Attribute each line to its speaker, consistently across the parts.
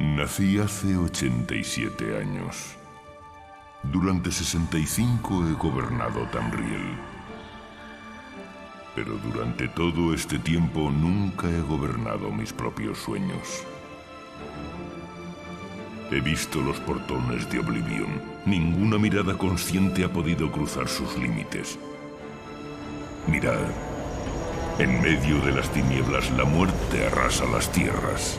Speaker 1: Nací hace 87 años. Durante 65 he gobernado Tamriel. Pero durante todo este tiempo nunca he gobernado mis propios sueños. He visto los portones de Oblivion. Ninguna mirada consciente ha podido cruzar sus límites. Mirad. En medio de las tinieblas, la muerte arrasa las tierras.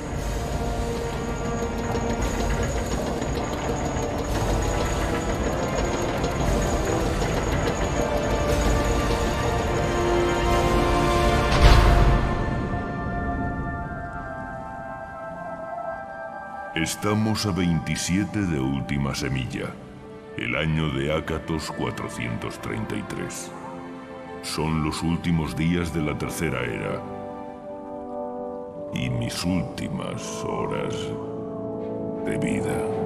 Speaker 1: Estamos a 27 de última semilla, el año de Ácatos 433. Son los últimos días de la tercera era y mis últimas horas de vida.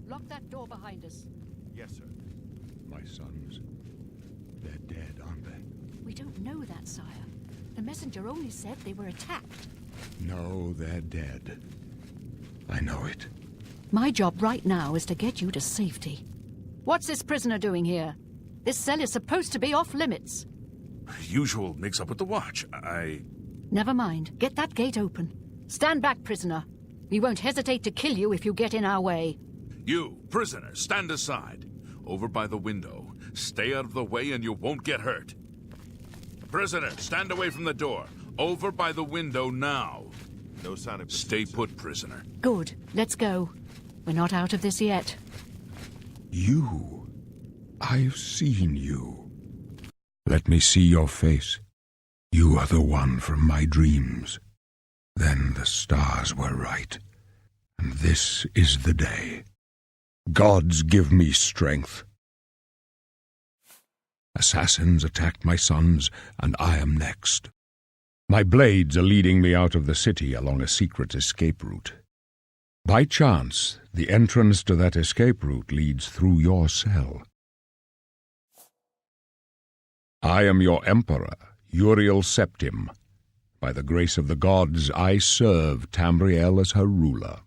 Speaker 2: Lock that door behind us.
Speaker 3: Yes, sir.
Speaker 4: My sons, they're dead, aren't they?
Speaker 2: We don't know that, sire. The messenger only said they were attacked.
Speaker 4: No, they're dead. I know it.
Speaker 2: My job right now is to get you to safety. What's this prisoner doing here? This cell is supposed to be off limits.
Speaker 3: Usual mix-up with the watch.
Speaker 2: Never mind. Get that gate open. Stand back, prisoner. We won't hesitate to kill you if you get in our way.
Speaker 3: You, prisoner, stand aside. Over by the window. Stay out of the way and you won't get hurt. Prisoner, stand away from the door. Over by the window now. No sign of... Stay put, prisoner.
Speaker 2: Good. Let's go. We're not out of this yet.
Speaker 4: You. I've seen you. Let me see your face. You are the one from my dreams. Then the stars were right. And this is the day. Gods give me strength. Assassins attacked my sons, and I am next. My blades are leading me out of the city along a secret escape route. By chance, the entrance to that escape route leads through your cell. I am your emperor, Uriel Septim. By the grace of the gods, I serve Tamriel as her ruler.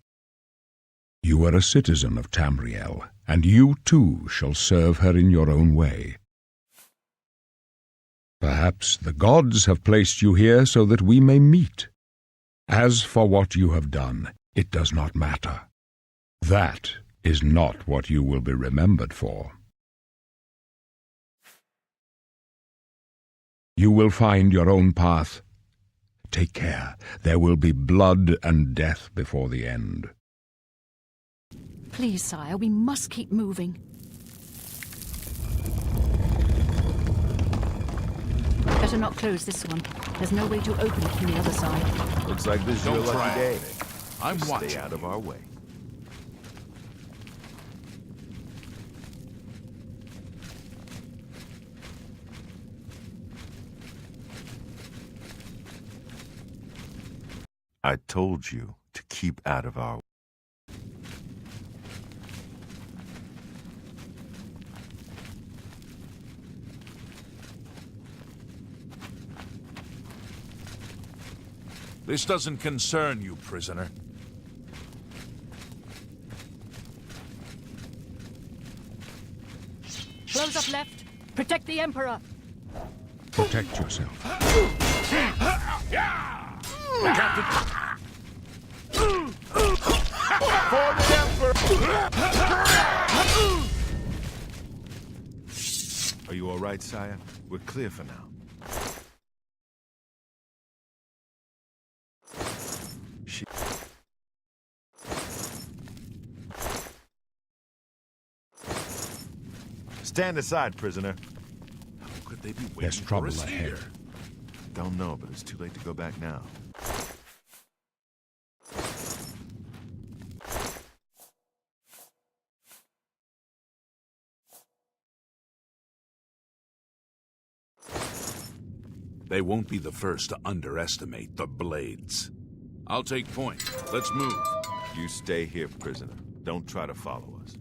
Speaker 4: You are a citizen of Tamriel, and you too shall serve her in your own way. Perhaps the gods have placed you here so that we may meet. As for what you have done, it does not matter. That is not what you will be remembered for. You will find your own path. Take care. There will be blood and death before the end.
Speaker 2: Please, sire, we must keep moving. Better not close this one. There's no way to open it from the other side.
Speaker 5: Looks like this is your lucky day.
Speaker 3: I'm watching.
Speaker 5: Stay out of our way. I told you to keep out of our way.
Speaker 3: This doesn't concern you, prisoner.
Speaker 2: Close up left. Protect the Emperor.
Speaker 4: Protect yourself.
Speaker 3: Captain!
Speaker 5: For the Emperor!
Speaker 3: Are you all right, sire? We're clear for now.
Speaker 5: Stand aside, prisoner.
Speaker 3: How could they be waiting
Speaker 4: There's trouble
Speaker 3: for us
Speaker 4: ahead.
Speaker 3: here?
Speaker 5: Don't know, but it's too late to go back now.
Speaker 3: They won't be the first to underestimate the blades. I'll take point. Let's move.
Speaker 5: You stay here, prisoner. Don't try to follow us.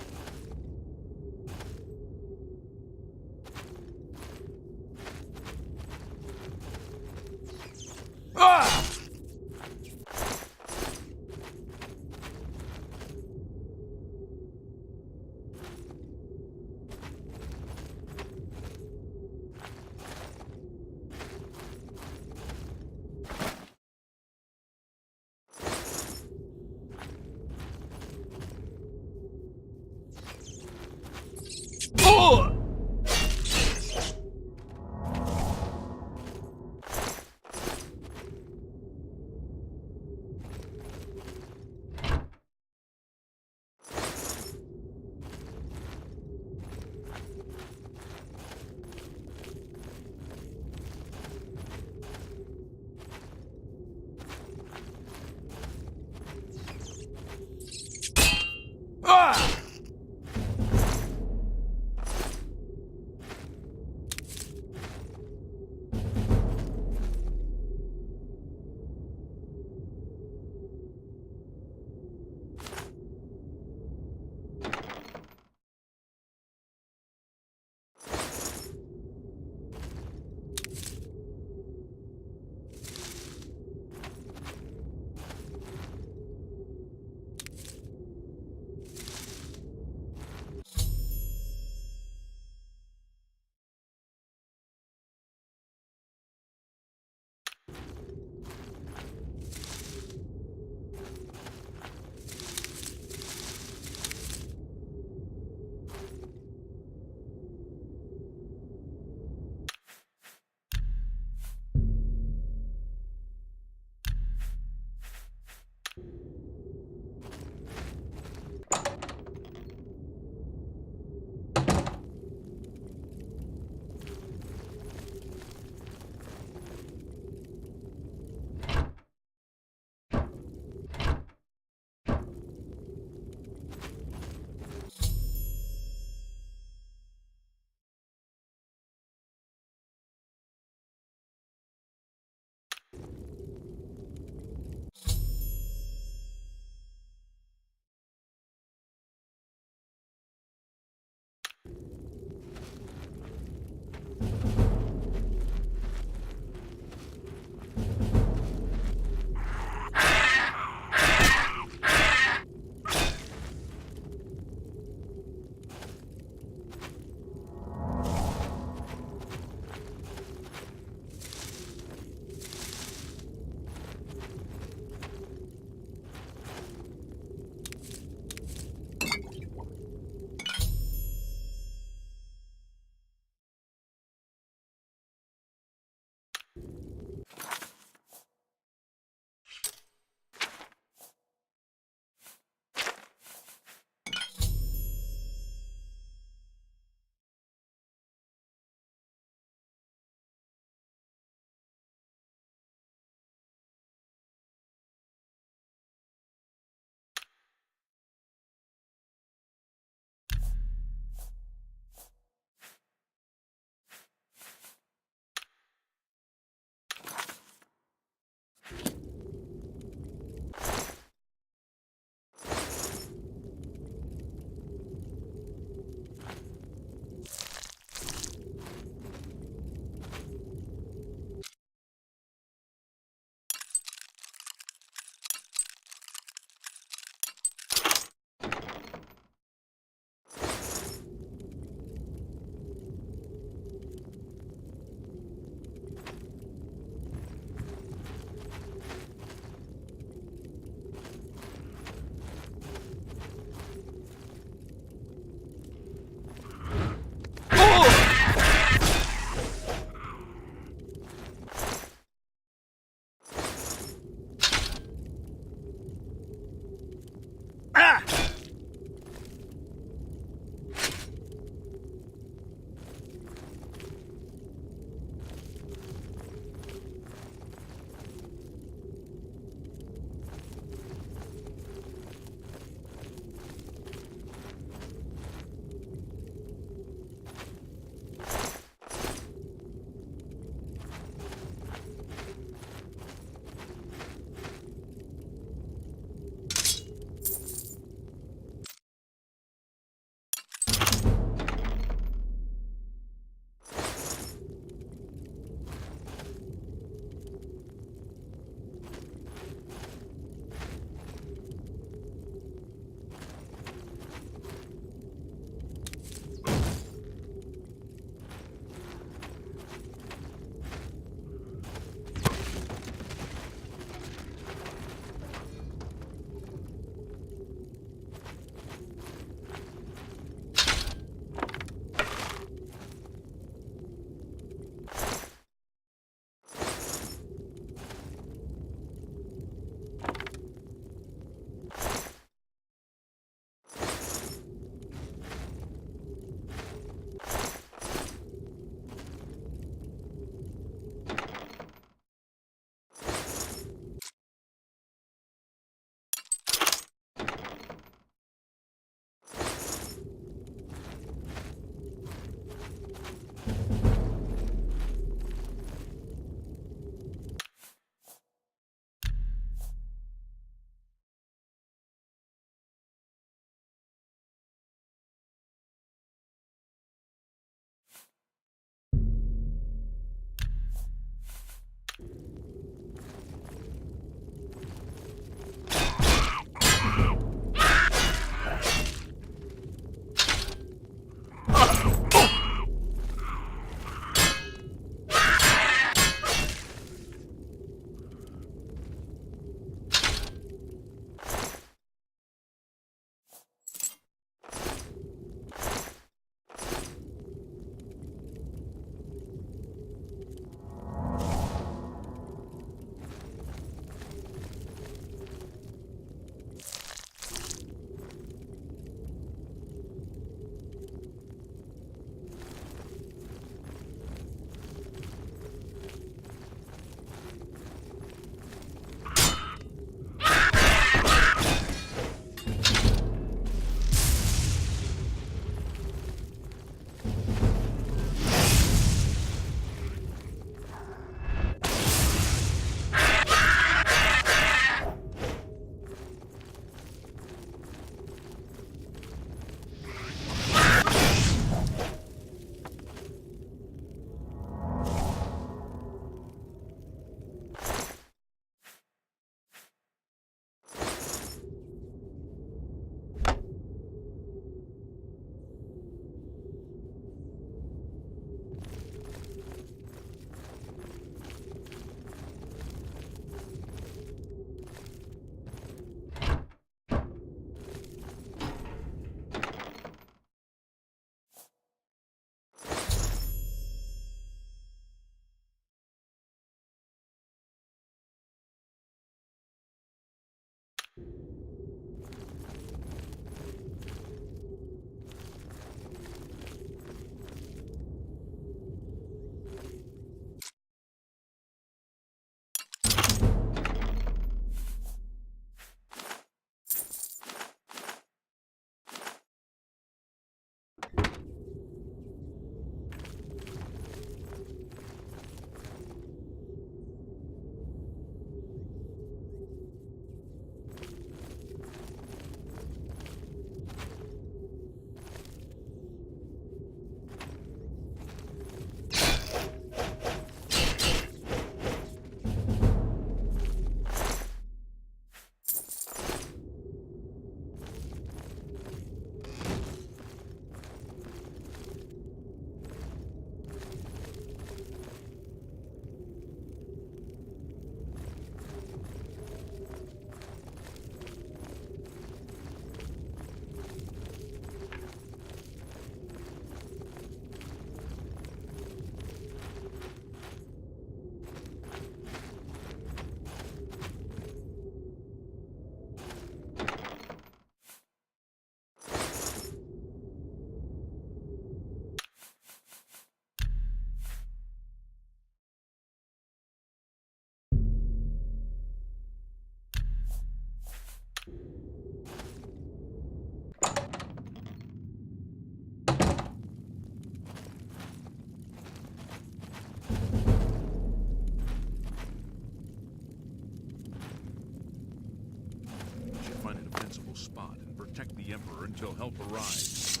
Speaker 3: Spot and protect the Emperor until help arrives.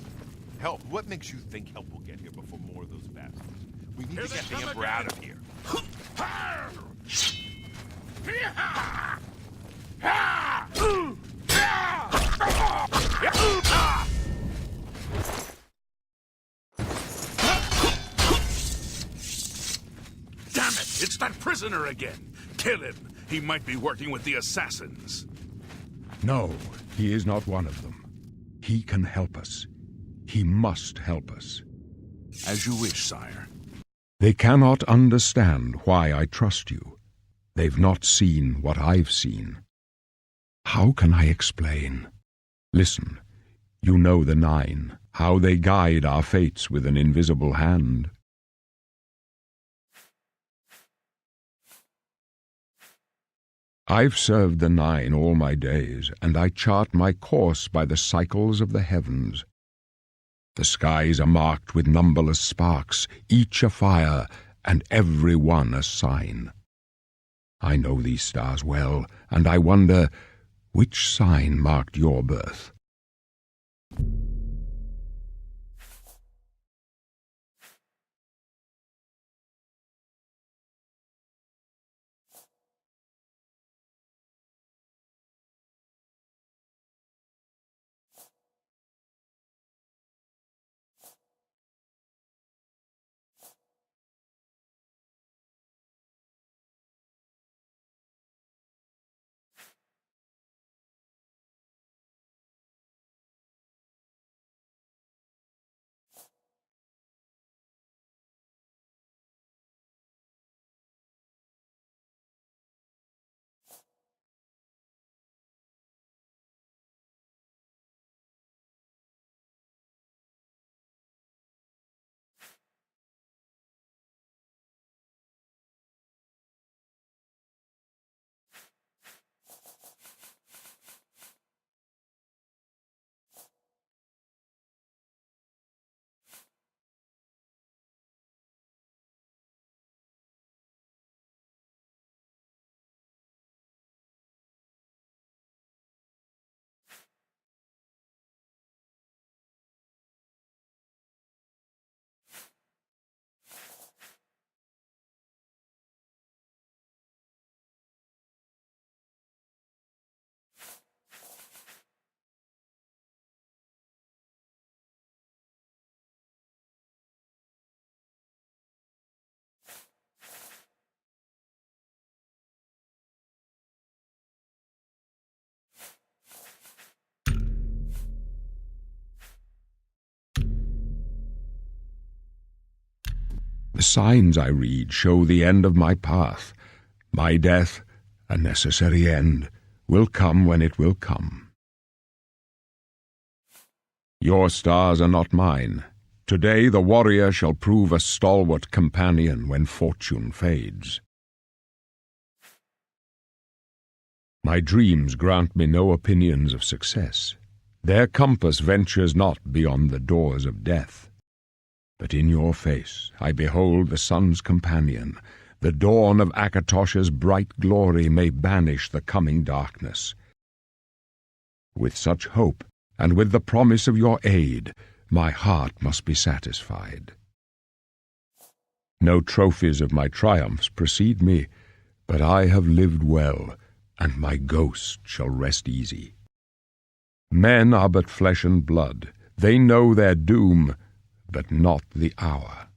Speaker 5: Help? What makes you think help will get here before more of those bastards? We need to get the Emperor out of here.
Speaker 3: Damn it! It's that prisoner again! Kill him! He might be working with the assassins.
Speaker 4: No, he is not one of them. He can help us. He must help us.
Speaker 3: As you wish, sire.
Speaker 4: They cannot understand why I trust you. They've not seen what I've seen. How can I explain? Listen, you know the Nine, how they guide our fates with an invisible hand. I've served the Nine all my days, and I chart my course by the cycles of the heavens. The skies are marked with numberless sparks, each a fire, and every one a sign. I know these stars well, and I wonder, which sign marked your birth? The signs I read show the end of my path, my death a necessary end, will come when it will come. Your stars are not mine. Today the warrior shall prove a stalwart companion when fortune fades. My dreams grant me no opinions of success. Their compass ventures not beyond the doors of death. But in your face I behold the sun's companion. The dawn of Akatosh's bright glory may banish the coming darkness. With such hope, and with the promise of your aid, my heart must be satisfied. No trophies of my triumphs precede me, but I have lived well, and my ghost shall rest easy. Men are but flesh and blood. They know their doom, but not the hour.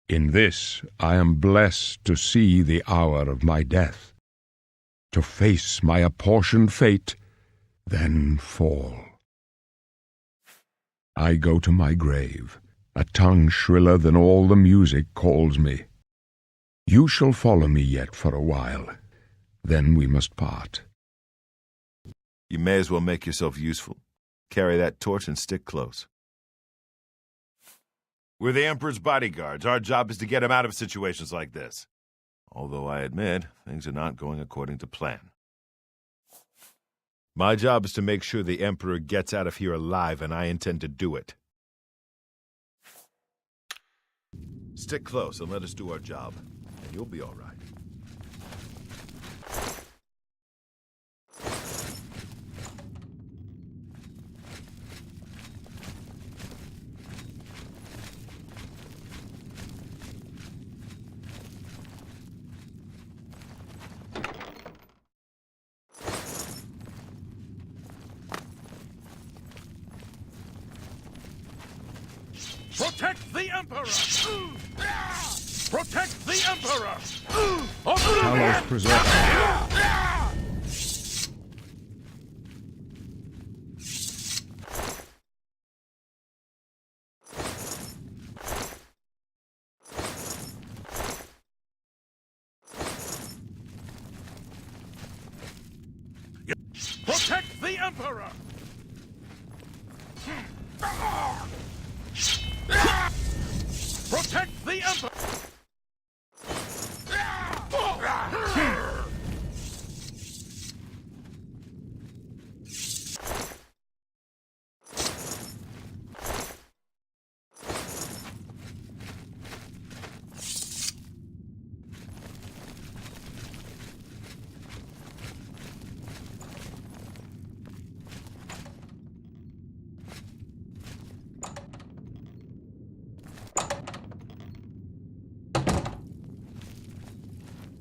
Speaker 4: In this I am blessed to see the hour of my death, to face my apportioned fate, then fall. I go to my grave. A tongue shriller than all the music calls me. You shall follow me yet for a while, then we must part.
Speaker 6: You may as well make yourself useful. Carry that torch and stick close. We're the Emperor's bodyguards. Our job is to get him out of situations like this. Although I admit, things are not going according to plan. My job is to make sure the Emperor gets out of here alive, and I intend to do it. Stick close and let us do our job, and you'll be all right.
Speaker 3: Protect the Emperor! Protect the Emperor!
Speaker 4: Talos preserve.
Speaker 3: Protect the Emperor! Protect the Emperor!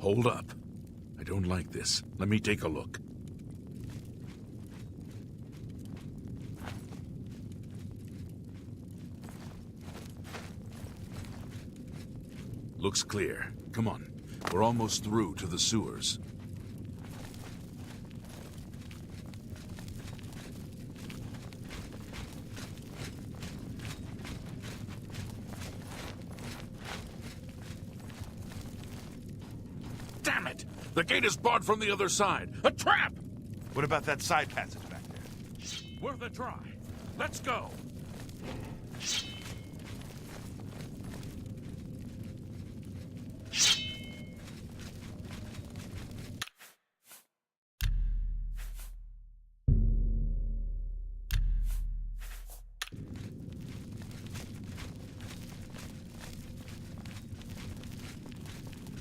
Speaker 3: Hold up. I don't like this. Let me take a look. Looks clear. Come on. We're almost through to the sewers. Damn it! The gate is barred from the other side. A trap!
Speaker 5: What about that side passage back there?
Speaker 3: Worth a try. Let's go.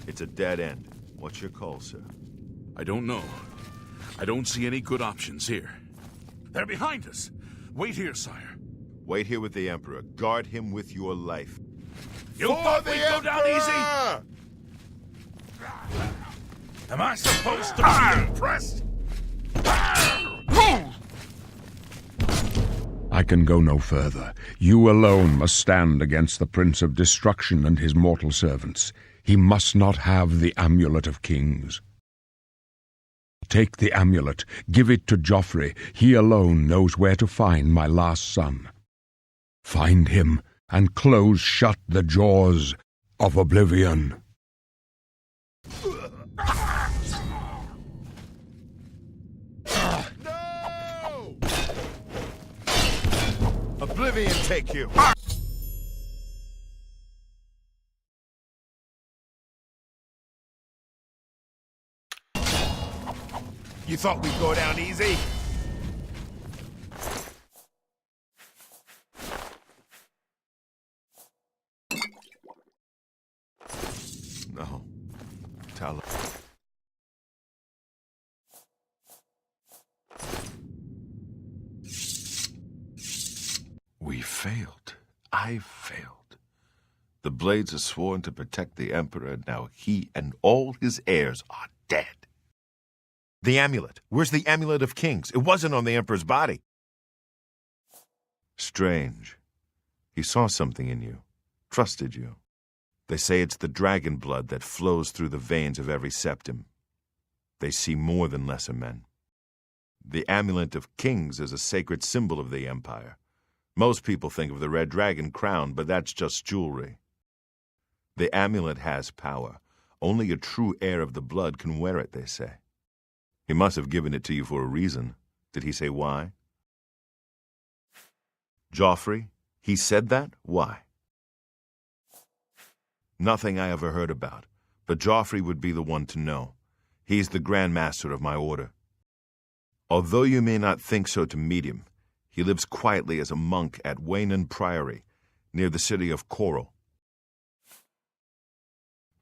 Speaker 6: It's a dead end. What's your call, sir?
Speaker 3: I don't know. I don't see any good options here. They're behind us. Wait here, sire.
Speaker 6: Wait here with the Emperor. Guard him with your life.
Speaker 3: You thought we'd go down easy? Am I supposed to be impressed?
Speaker 4: I can go no further. You alone must stand against the Prince of Destruction and his mortal servants. He must not have the Amulet of Kings. Take the amulet, give it to Joffrey. He alone knows where to find my last son. Find him and close shut the jaws of Oblivion.
Speaker 6: Oblivion take you! You thought we'd go down easy? No. Tell her. We failed. I failed. The Blades are sworn to protect the Emperor. Now he and all his heirs are dead. The amulet. Where's the amulet of kings? It wasn't on the Emperor's body. Strange. He saw something in you. Trusted you. They say it's the dragon blood that flows through the veins of every septim. They see more than lesser men. The amulet of kings is a sacred symbol of the Empire. Most people think of the red dragon crown, but that's just jewelry. The amulet has power. Only a true heir of the blood can wear it, they say. He must have given it to you for a reason. Did he say why? Joffrey? He said that? Why? Nothing I ever heard about, but Joffrey would be the one to know. He's the Grand Master of my order. Although you may not think so to meet him, he lives quietly as a monk at Waynon Priory, near the city of Coral.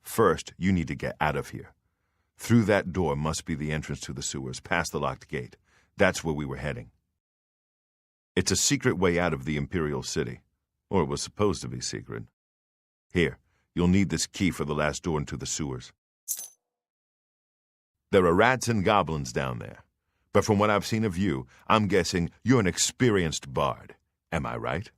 Speaker 6: First, you need to get out of here. Through that door must be the entrance to the sewers, past the locked gate. That's where we were heading. It's a secret way out of the Imperial City. Or it was supposed to be secret. Here, you'll need this key for the last door into the sewers. There are rats and goblins down there. But from what I've seen of you, I'm guessing you're an experienced bard. Am I right?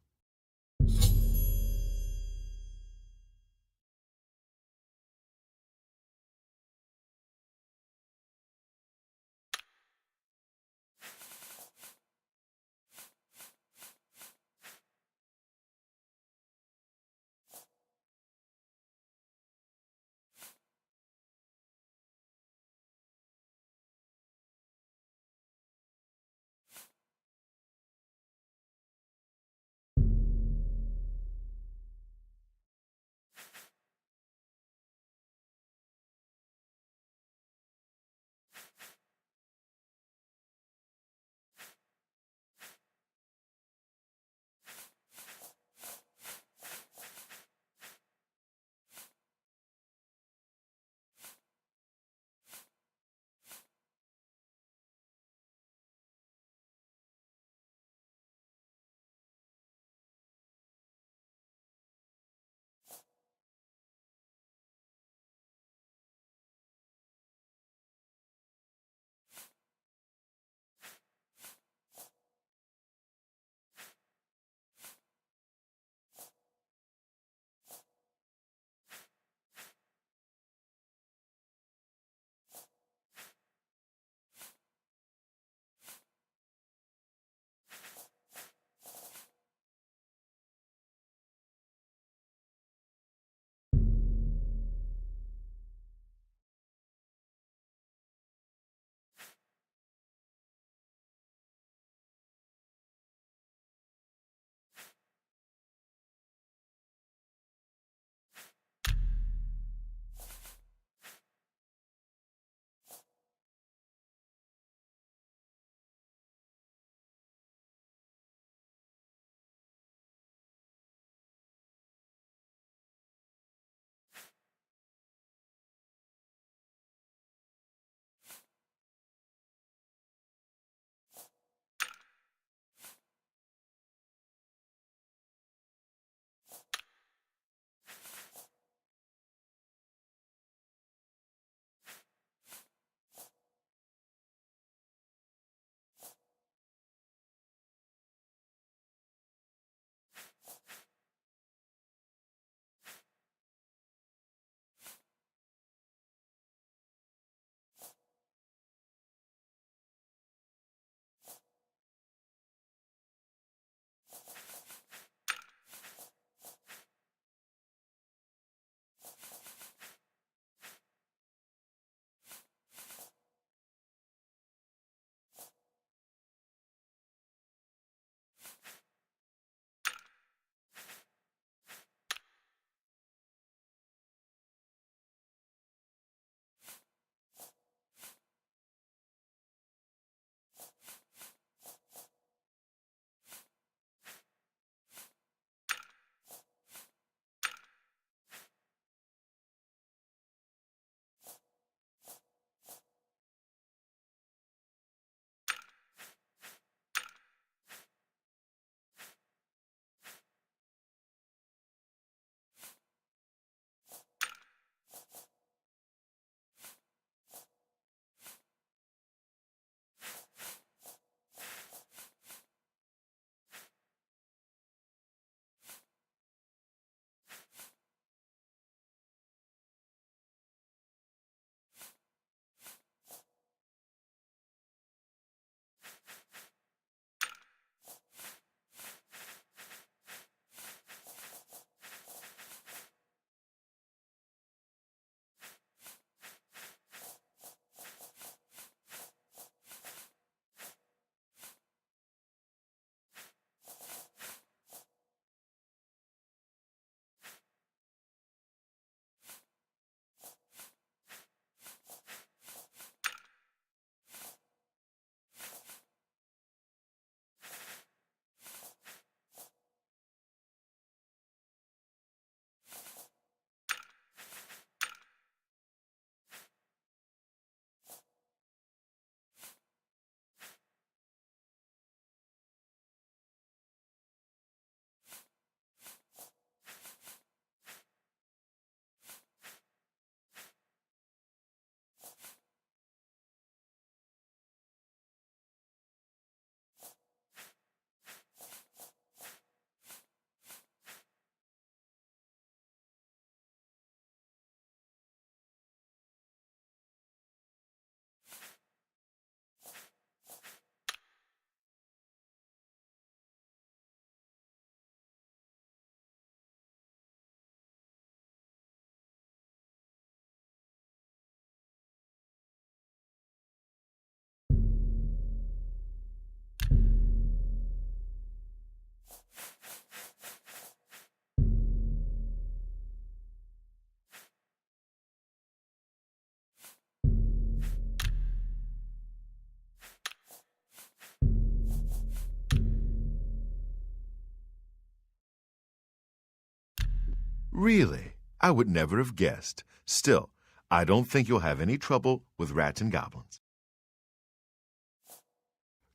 Speaker 6: Really? I would never have guessed. Still, I don't think you'll have any trouble with rats and goblins.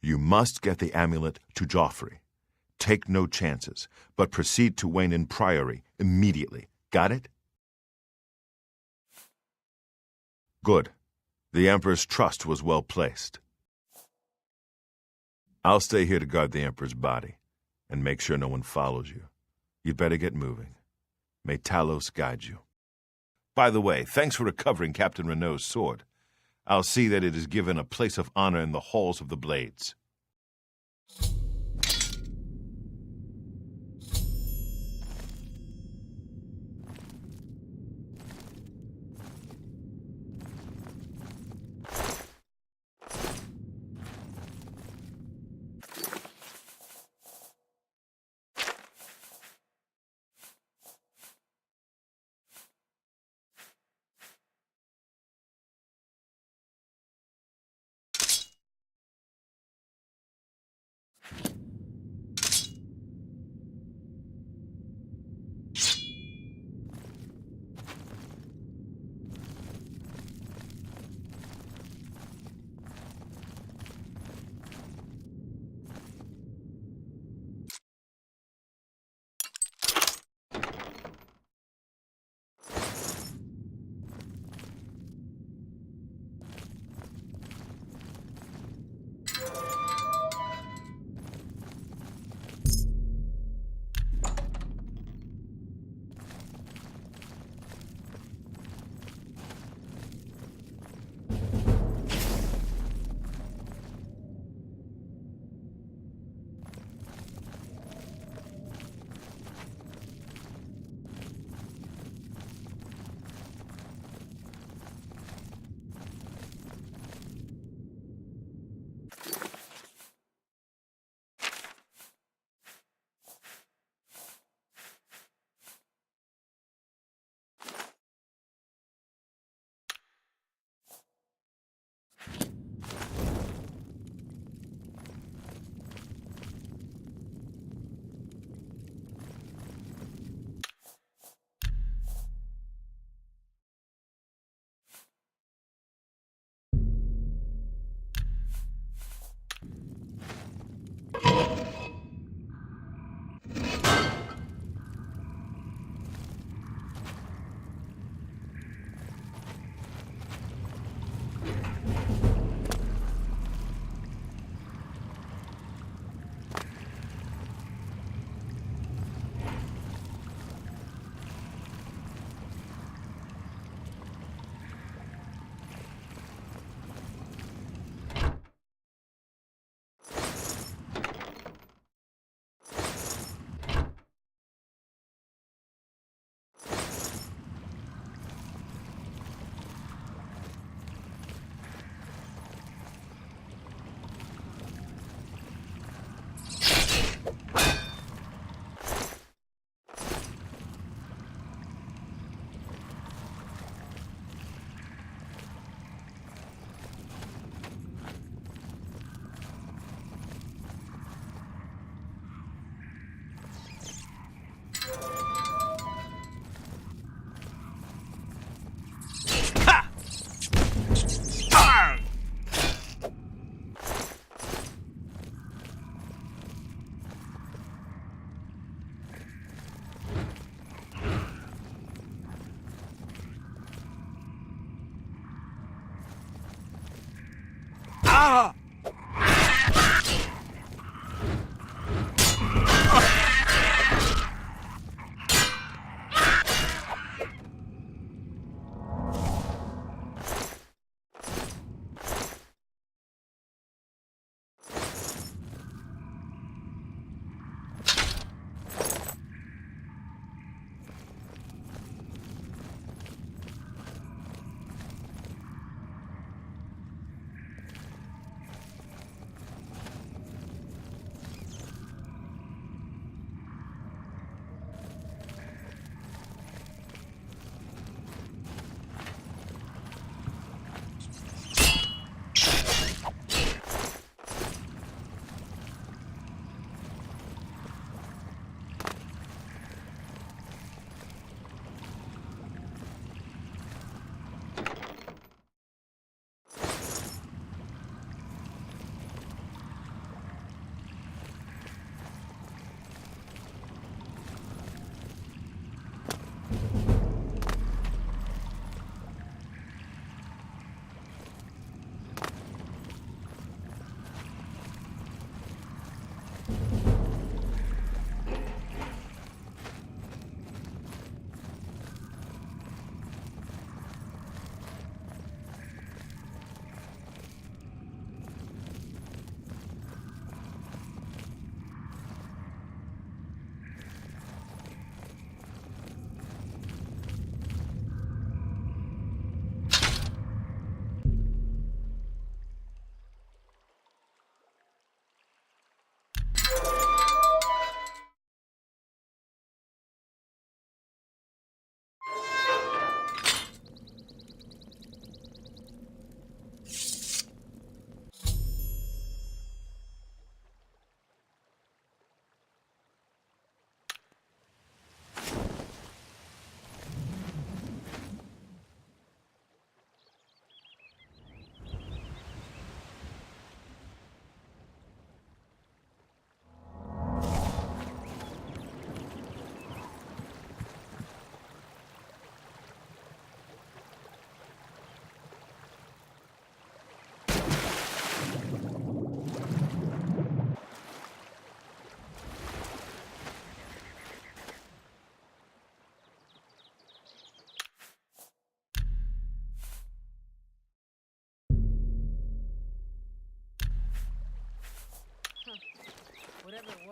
Speaker 6: You must get the amulet to Joffrey. Take no chances, but proceed to Wayne Priory immediately. Got it? Good. The Emperor's trust was well placed. I'll stay here to guard the Emperor's body, and make sure no one follows you. You'd better get moving. May Talos guide you. By the way, thanks for recovering Captain Renault's sword. I'll see that it is given a place of honor in the halls of the Blades.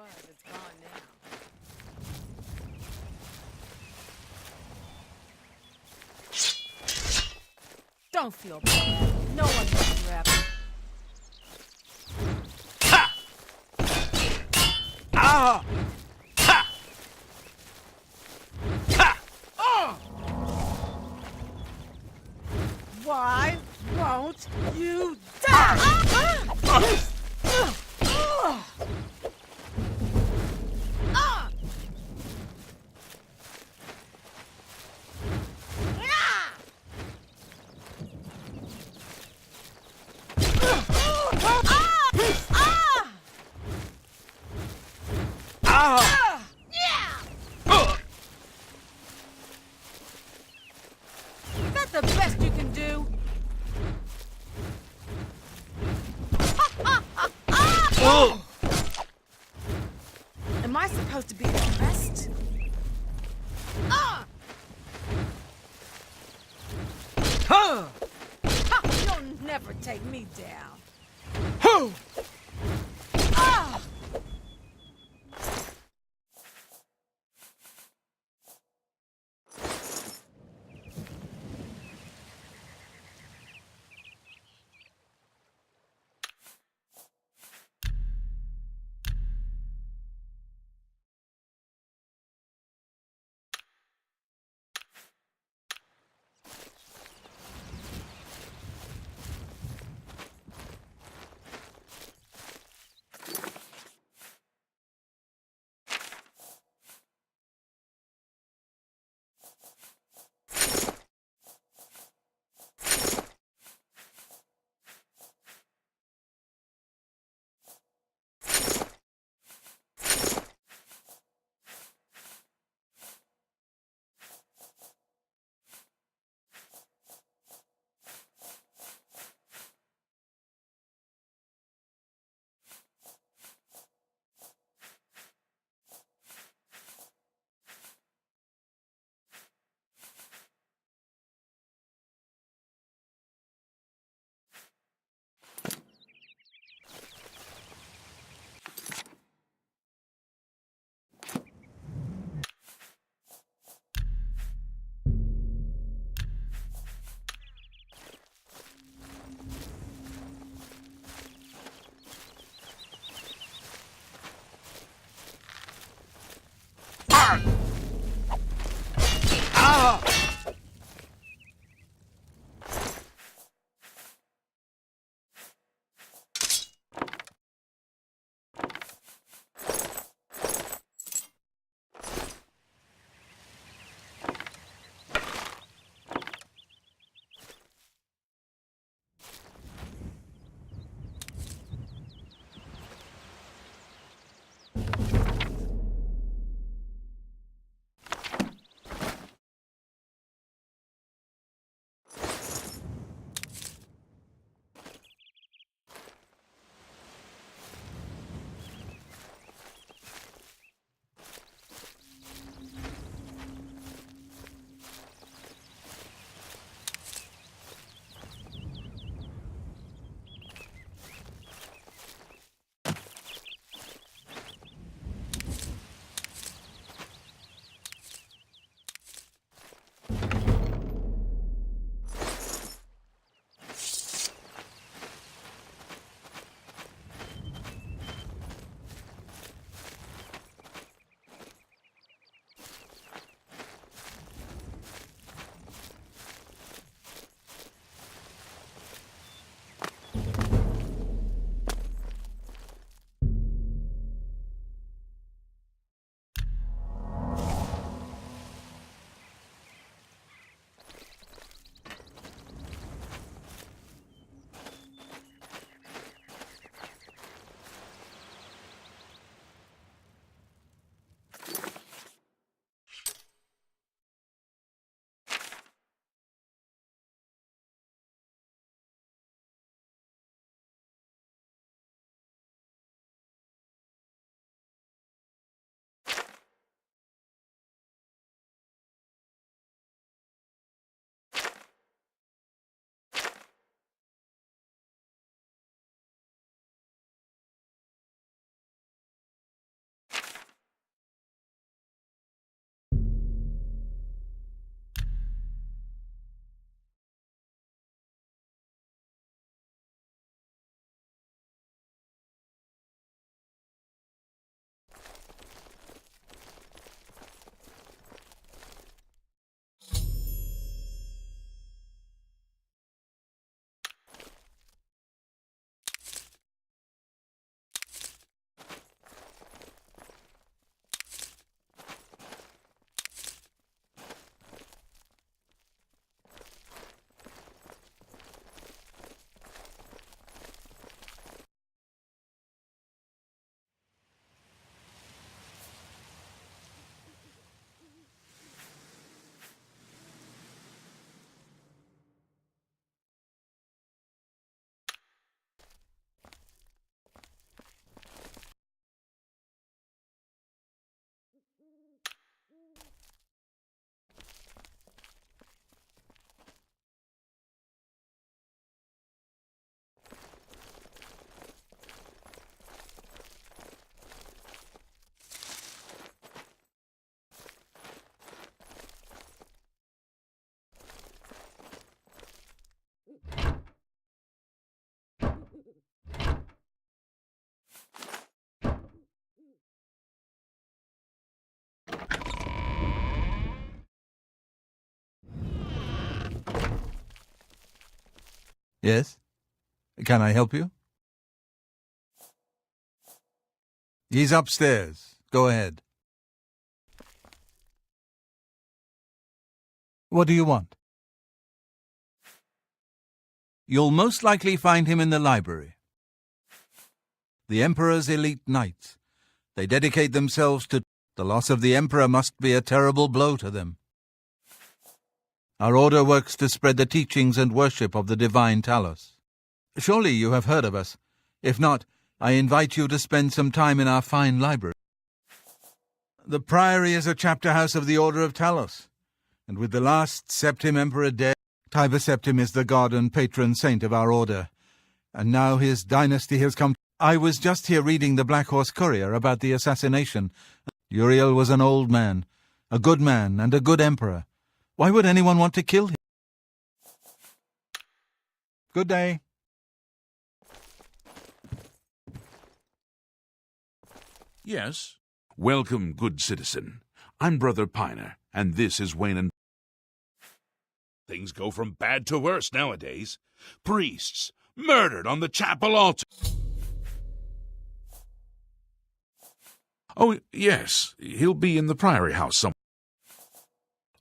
Speaker 7: was. It's gone now. Don't feel bad. No one knows forever.
Speaker 5: Ah! Ha! Ha! Oh!
Speaker 7: Why won't you die? Is that the best you can do? Am I supposed to be impressed? You'll never take me down.
Speaker 8: Yes? Can I help you? He's upstairs. Go ahead. What do you want? You'll most likely find him in the library. The Emperor's elite knights. They dedicate themselves to... The loss of the Emperor must be a terrible blow to them. Our order works to spread the teachings and worship of the divine Talos. Surely you have heard of us. If not, I invite you to spend some time in our fine library. The Priory is a chapter house of the Order of Talos, and with the last Septim Emperor dead, Tiber Septim is the god and patron saint of our order, and now his dynasty has come. I was just here reading the Black Horse Courier about the assassination. Uriel was an old man, a good man, and a good emperor. Why would anyone want to kill him? Good day.
Speaker 3: Yes. Welcome, good citizen. I'm Brother Piner, and this is Wayne and... Things go from bad to worse nowadays. Priests murdered on the chapel altar. Oh, yes, he'll be in the Priory House somewhere.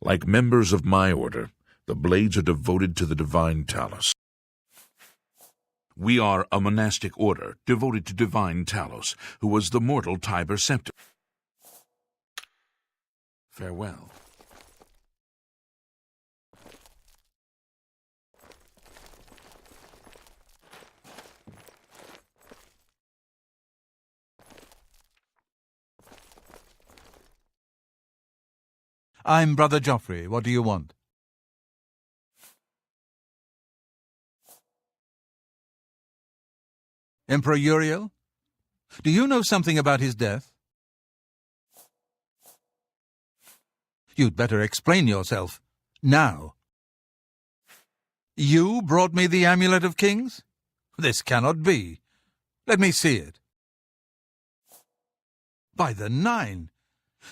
Speaker 3: Like members of my order, the Blades are devoted to the divine Talos. We are a monastic order devoted to divine Talos, who was the mortal Tiber Septim. Farewell.
Speaker 8: I'm Brother Joffrey. What do you want? Emperor Uriel? Do you know something about his death? You'd better explain yourself. Now. You brought me the Amulet of Kings? This cannot be. Let me see it. By the Nine!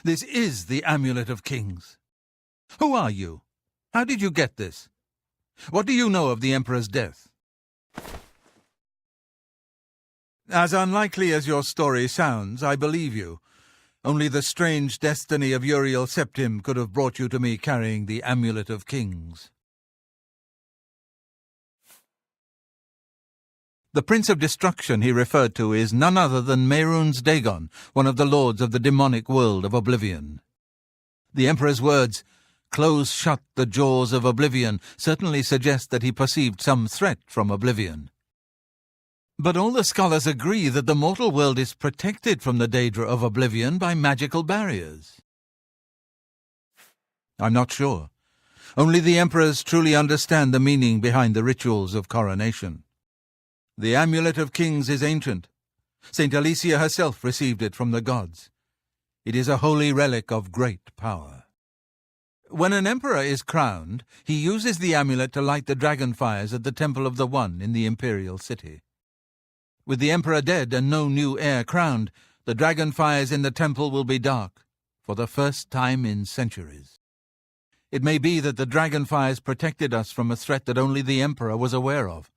Speaker 8: This is the Amulet of Kings. Who are you? How did you get this? What do you know of the Emperor's death? As unlikely as your story sounds, I believe you. Only the strange destiny of Uriel Septim could have brought you to me carrying the Amulet of Kings. The Prince of Destruction he referred to is none other than Mehrunes Dagon, one of the lords of the demonic world of Oblivion. The Emperor's words, "Close shut the jaws of Oblivion," certainly suggest that he perceived some threat from Oblivion. But all the scholars agree that the mortal world is protected from the Daedra of Oblivion by magical barriers. I'm not sure. Only the Emperors truly understand the meaning behind the rituals of coronation. The Amulet of Kings is ancient. Saint Alicia herself received it from the gods. It is a holy relic of great power. When an emperor is crowned, he uses the amulet to light the dragon fires at the Temple of the One in the imperial city. With the emperor dead and no new heir crowned, the dragon fires in the temple will be dark, for the first time in centuries. It may be that the dragon fires protected us from a threat that only the emperor was aware of.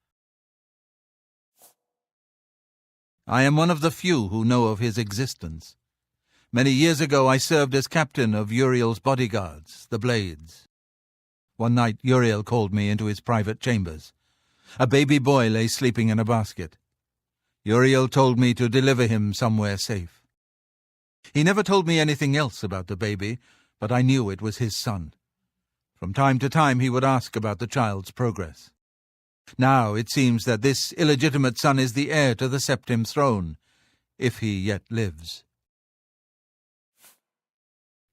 Speaker 8: I am one of the few who know of his existence. Many years ago I served as captain of Uriel's bodyguards, the Blades. One night Uriel called me into his private chambers. A baby boy lay sleeping in a basket. Uriel told me to deliver him somewhere safe. He never told me anything else about the baby, but I knew it was his son. From time to time he would ask about the child's progress. Now it seems that this illegitimate son is the heir to the Septim throne, if he yet lives.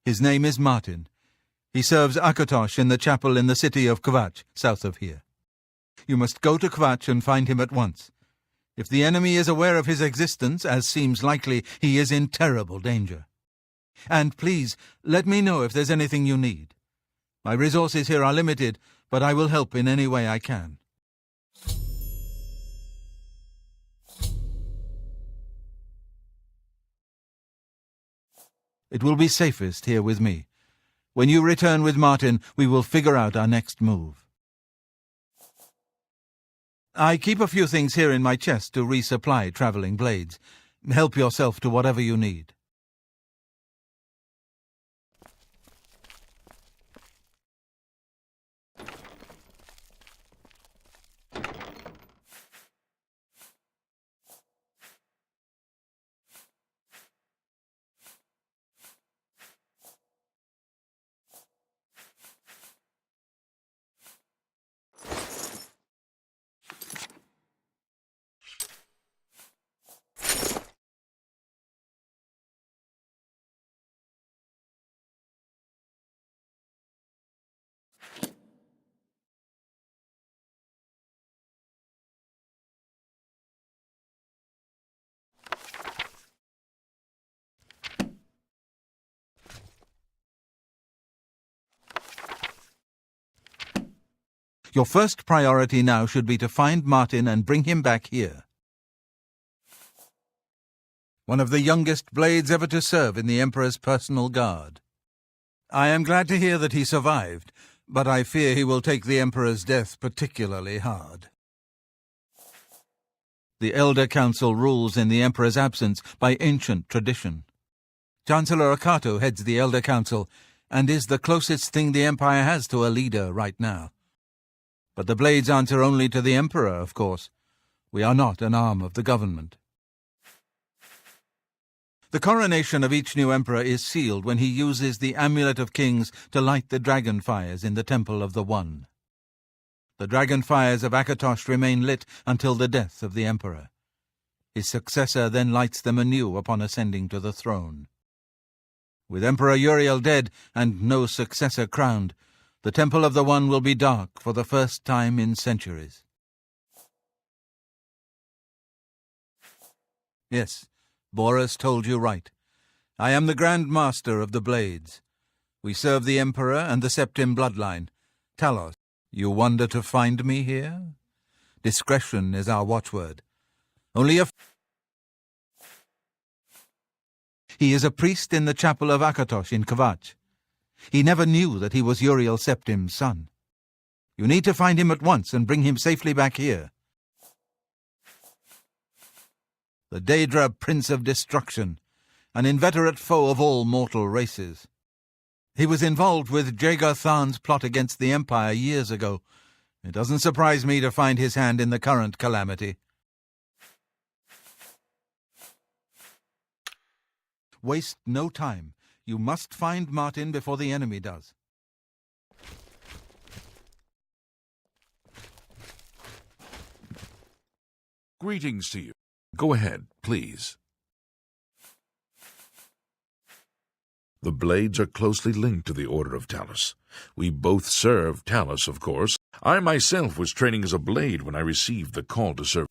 Speaker 8: His name is Martin. He serves Akatosh in the chapel in the city of Kvatch, south of here. You must go to Kvatch and find him at once. If the enemy is aware of his existence, as seems likely, he is in terrible danger. And please, let me know if there's anything you need. My resources here are limited, but I will help in any way I can. It will be safest here with me. When you return with Martin, we will figure out our next move. I keep a few things here in my chest to resupply traveling blades. Help yourself to whatever you need. Your first priority now should be to find Martin and bring him back here. One of the youngest blades ever to serve in the Emperor's personal guard. I am glad to hear that he survived, but I fear he will take the Emperor's death particularly hard. The Elder Council rules in the Emperor's absence by ancient tradition. Chancellor Akato heads the Elder Council and is the closest thing the Empire has to a leader right now. But the blades answer only to the Emperor, of course. We are not an arm of the government. The coronation of each new emperor is sealed when he uses the Amulet of Kings to light the dragon fires in the Temple of the One. The dragon fires of Akatosh remain lit until the death of the emperor. His successor then lights them anew upon ascending to the throne. With Emperor Uriel dead and no successor crowned, the Temple of the One will be dark for the first time in centuries. Yes, Boris told you right. I am the Grand Master of the Blades. We serve the Emperor and the Septim bloodline. Talos, you wonder to find me here? Discretion is our watchword. He is a priest in the chapel of Akatosh in Kvatch. He never knew that he was Uriel Septim's son. You need to find him at once and bring him safely back here. The Daedra Prince of Destruction, an inveterate foe of all mortal races. He was involved with Jagar Tharn's plot against the Empire years ago. It doesn't surprise me to find his hand in the current calamity. Waste no time. You must find Martin before the enemy does.
Speaker 3: Greetings to you. Go ahead, please. The Blades are closely linked to the Order of Talos. We both serve Talos, of course. I myself was training as a Blade when I received the call to serve.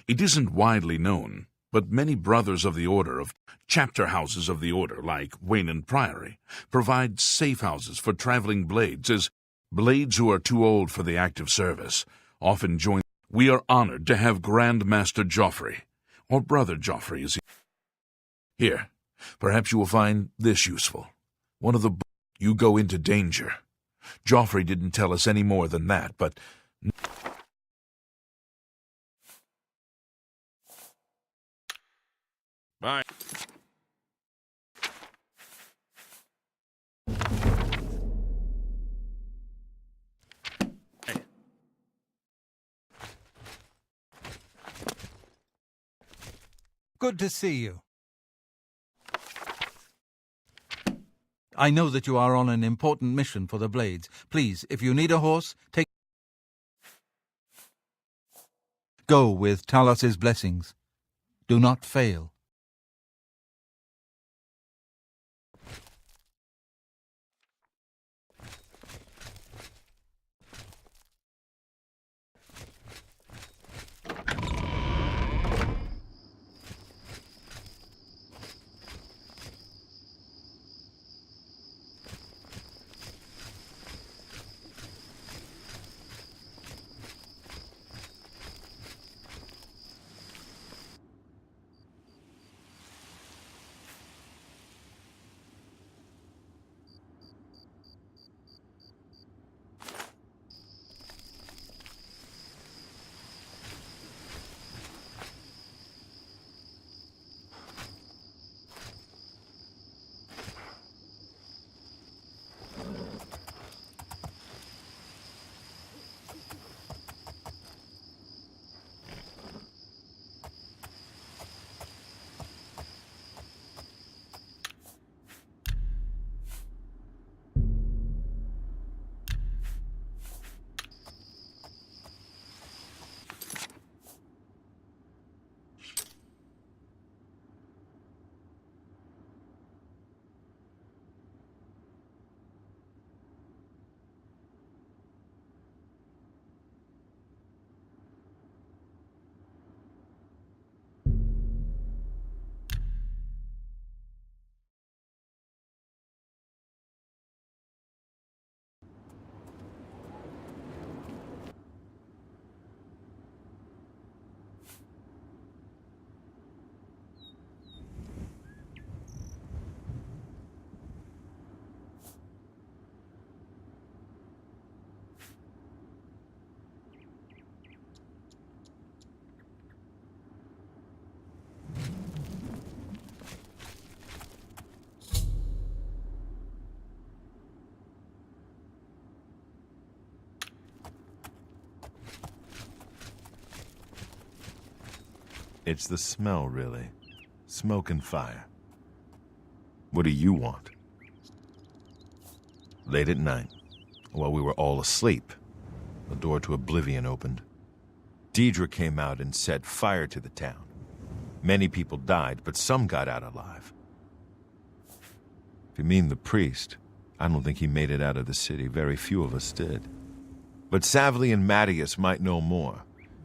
Speaker 3: It isn't widely known, but many brothers of the Order, of chapter houses of the Order, like Wayland Priory, provide safe houses for traveling Blades, as Blades who are too old for the active service often join. We are honored to have Grand Master Joffrey, or Brother Joffrey, as he... Here, perhaps you will find this useful. One of the... You go into danger. Joffrey didn't tell us any more than that, but... Bye.
Speaker 8: Good to see you. I know that you are on an important mission for the Blades. Please, if you need a horse, take... Go with Talos's blessings. Do not fail.
Speaker 6: It's the smell, really. Smoke and fire. What do you want? Late at night, while we were all asleep, the door to Oblivion opened. Deidre came out and set fire to the town. Many people died, but some got out alive. If you mean the priest, I don't think he made it out of the city. Very few of us did. But Savli and Mattias might know more.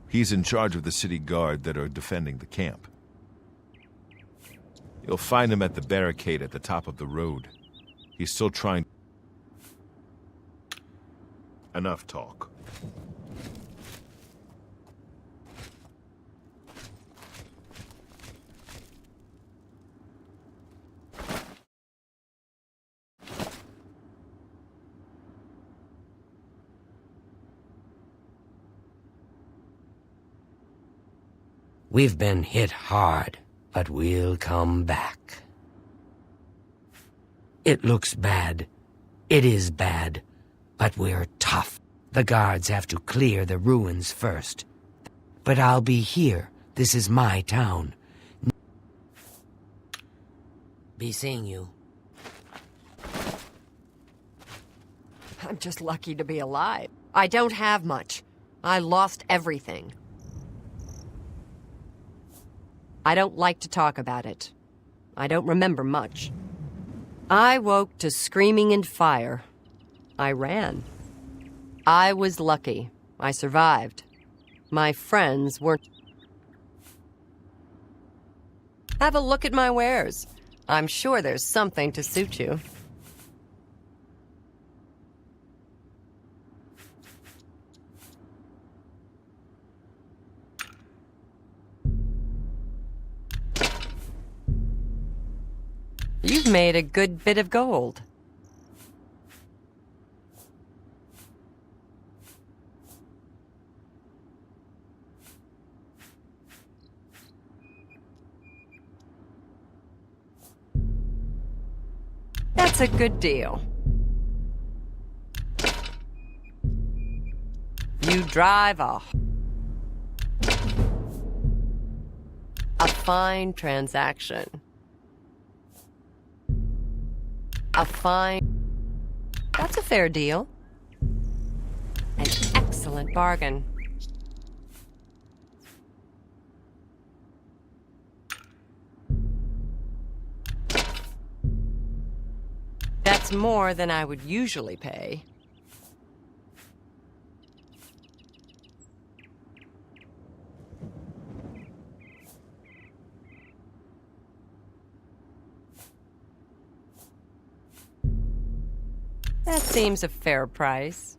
Speaker 6: He's in charge of the city guard that are defending the camp. You'll find him at the barricade at the top of the road. He's still trying... Enough talk.
Speaker 9: We've been hit hard, but we'll come back. It looks bad. It is bad. But we're tough. The guards have to clear the ruins first. But I'll be here. This is my town. Be seeing you.
Speaker 10: I'm just lucky to be alive. I don't have much. I lost everything. I don't like to talk about it. I don't remember much. I woke to screaming and fire. I ran. I was lucky. I survived. My friends weren't. Have a look at my wares. I'm sure there's something to suit you. You've made a good bit of gold. That's a good deal. You drive a fine transaction. That's a fair deal. An excellent bargain. That's more than I would usually pay. That seems a fair price.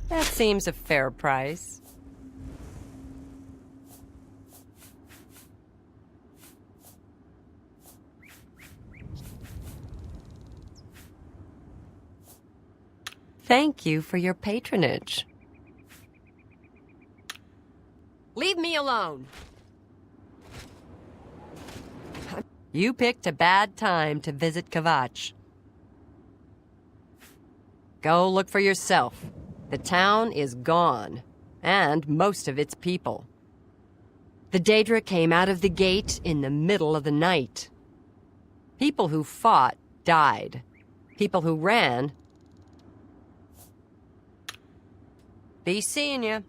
Speaker 10: That seems a fair price. Thank you for your patronage. Leave me alone. You picked a bad time to visit Kvatch. Go look for yourself. The town is gone, and most of its people. The Daedra came out of the gate in the middle of the night. People who fought died. People who ran... Be seeing you.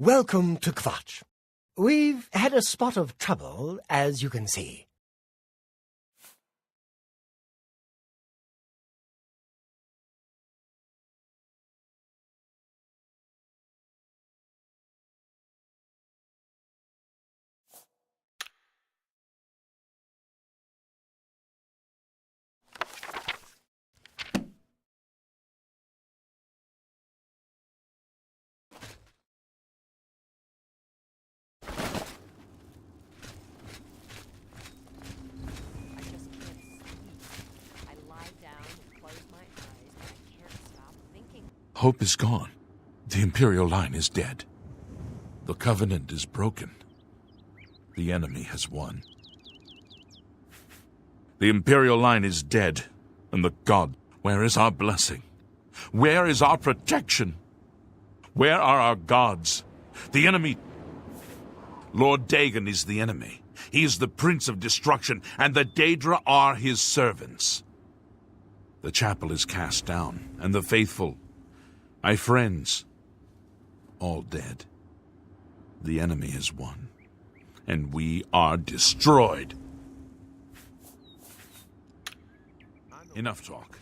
Speaker 11: Welcome to Kvatch. We've had a spot of trouble, as you can see.
Speaker 3: Hope is gone. The Imperial line is dead. The Covenant is broken. The enemy has won. The Imperial line is dead, and the God, where is our blessing? Where is our protection? Where are our gods? The enemy... Lord Dagon is the enemy. He is the Prince of Destruction, and the Daedra are his servants. The chapel is cast down, and the faithful... my friends, all dead. The enemy has won, and we are destroyed. Enough talk.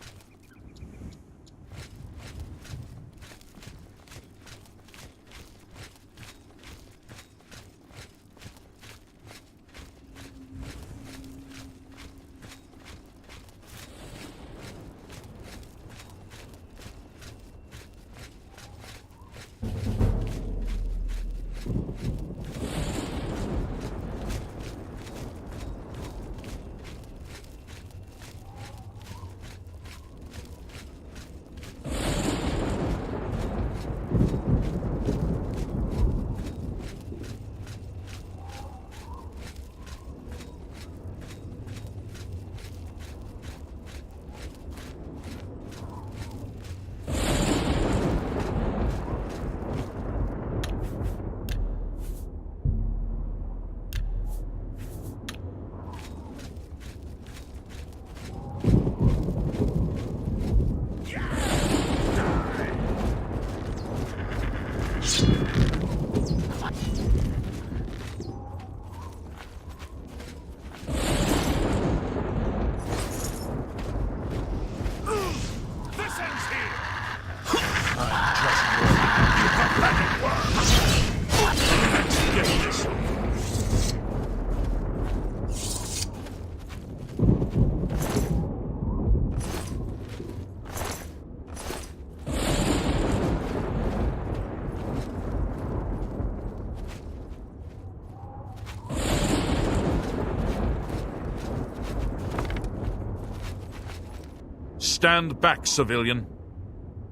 Speaker 3: Stand back, civilian.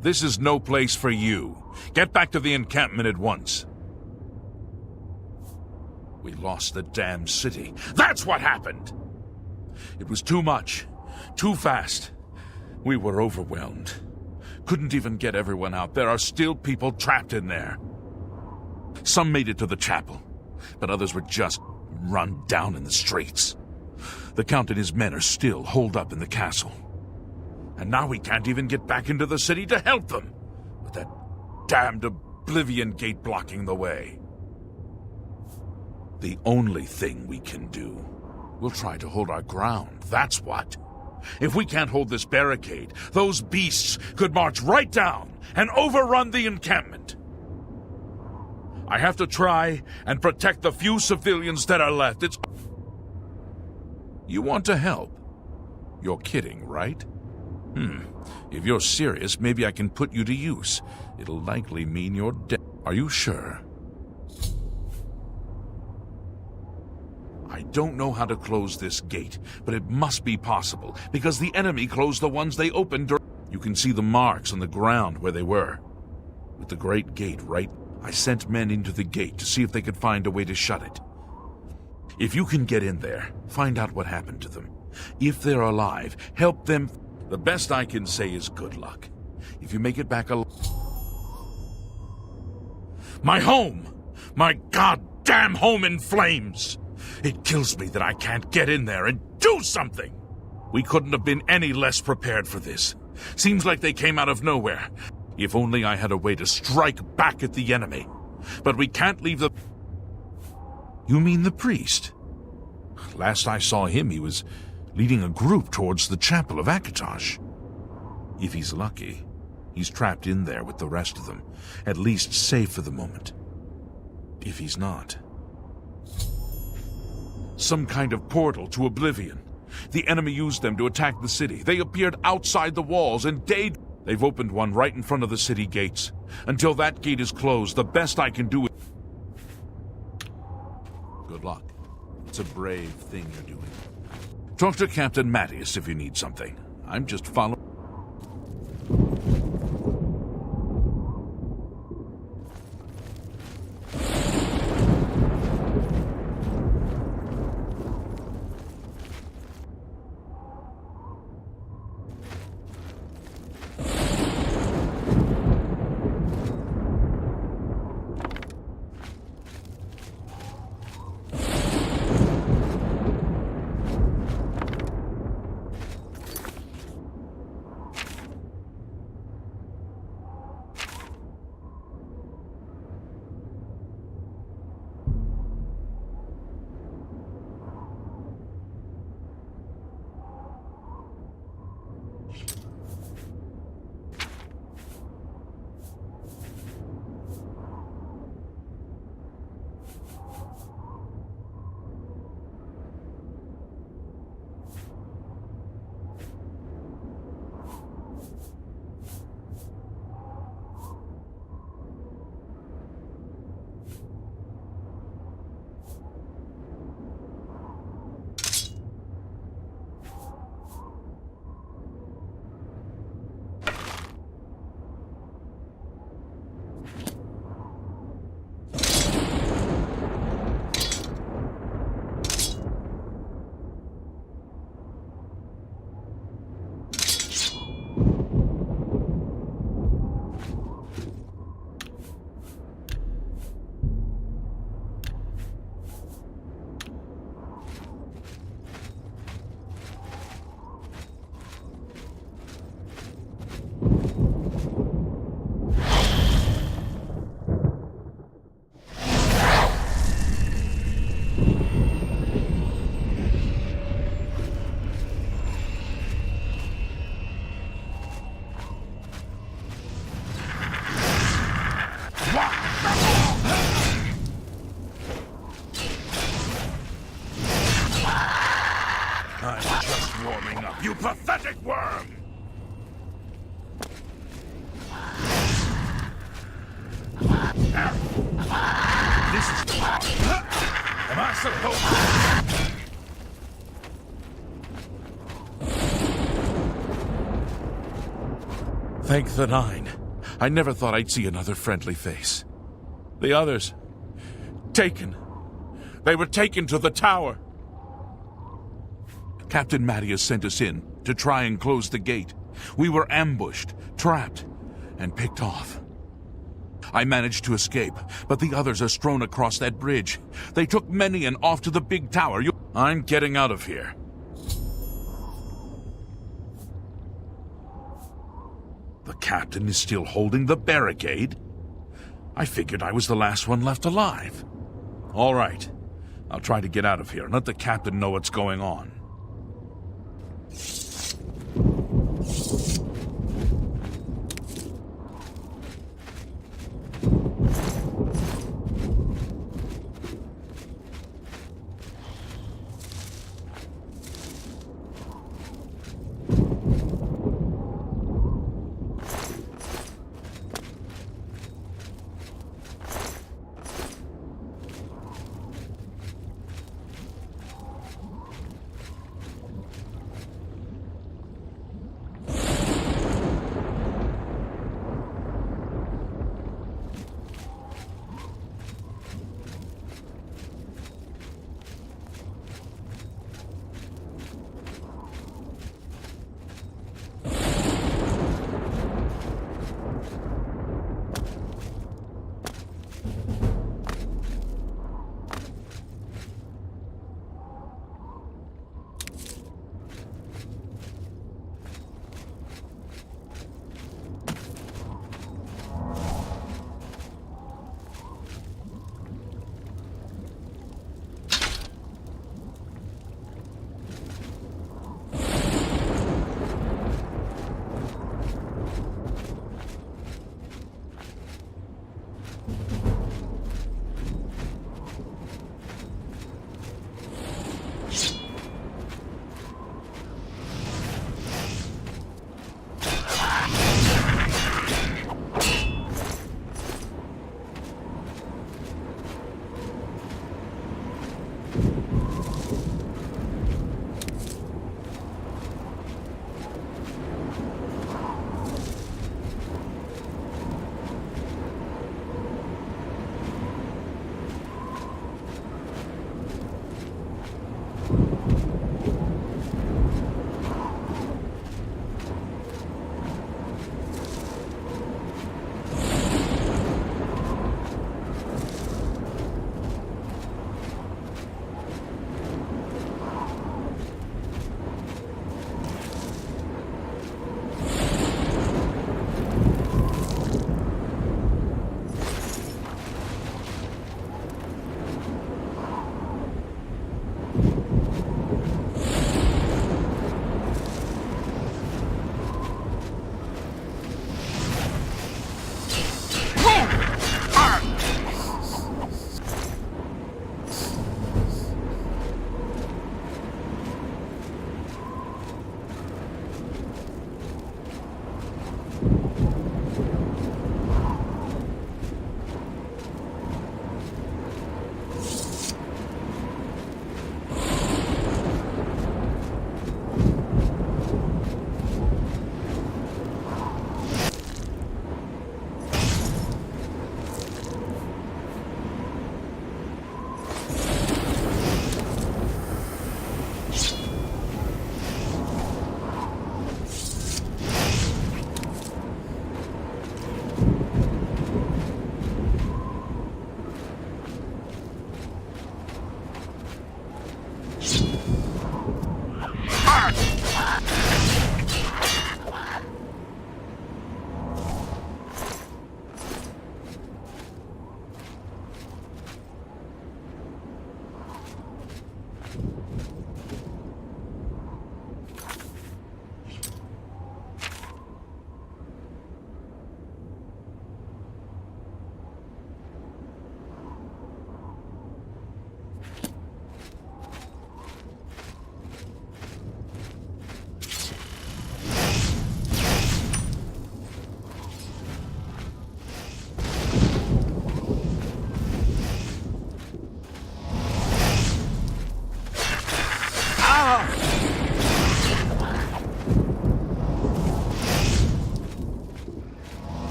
Speaker 3: This is no place for you. Get back to the encampment at once. We lost the damn city. That's what happened! It was too much. Too fast. We were overwhelmed. Couldn't even get everyone out. There are still people trapped in there. Some made it to the chapel, but others were just run down in the streets. The Count and his men are still holed up in the castle. And now we can't even get back into the city to help them, with that damned Oblivion gate blocking the way. The only thing we can do, we'll try to hold our ground, that's what. If we can't hold this barricade, those beasts could march right down and overrun the encampment. I have to try and protect the few civilians that are left. You want to help? You're kidding, right? If you're serious, maybe I can put you to use. It'll likely mean you're dead. Are you sure? I don't know how to close this gate, but it must be possible, because the enemy closed the ones they opened. You can see the marks on the ground where they were. With the great gate right, I sent men into the gate to see if they could find a way to shut it. If you can get in there, find out what happened to them. If they're alive, help them. The best I can say is good luck. If you make it back alive... My home! My goddamn home in flames! It kills me that I can't get in there and do something! We couldn't have been any less prepared for this. Seems like they came out of nowhere. If only I had a way to strike back at the enemy. but we can't leave the... You mean the priest? Last I saw him, he was leading a group towards the chapel of Akatosh. If he's lucky, he's trapped in there with the rest of them, at least safe for the moment. If he's not... Some kind of portal to Oblivion. The enemy used them to attack the city. They appeared outside the walls and They've opened one right in front of the city gates. Until that gate is closed, the best I can do is... Good luck. It's a brave thing you're doing. Talk to Captain Mattias if you need something. I'm just following... I'm just warming up, you pathetic worm! This is the part. Am I supposed to... Thank the Nine. I never thought I'd see another friendly face. The others... taken. They were taken to the tower. Captain Mattias sent us in to try and close the gate. We were ambushed, trapped, and picked off. I managed to escape, but the others are strewn across that bridge. They took many and off to the big tower. I'm getting out of here. The captain is still holding the barricade? I figured I was the last one left alive. All right. I'll try to get out of here and let the captain know what's going on.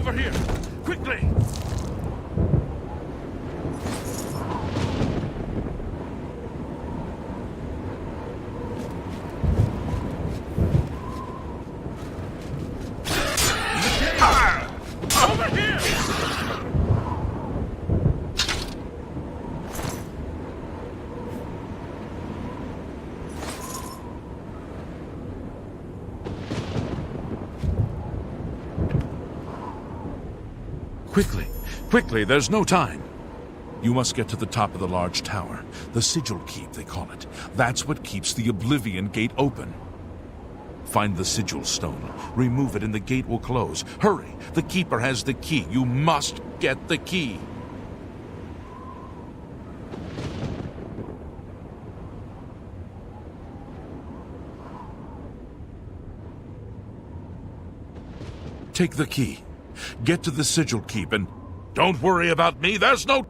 Speaker 3: Over here! Quickly! Over here! Quickly! Quickly! There's no time! You must get to the top of the large tower. The Sigil Keep, they call it. That's what keeps the Oblivion Gate open. Find the Sigil Stone. Remove it and the gate will close. Hurry! The Keeper has the key. You must get the key. Take the key. Get to the Sigil Keep and don't worry about me. There's no...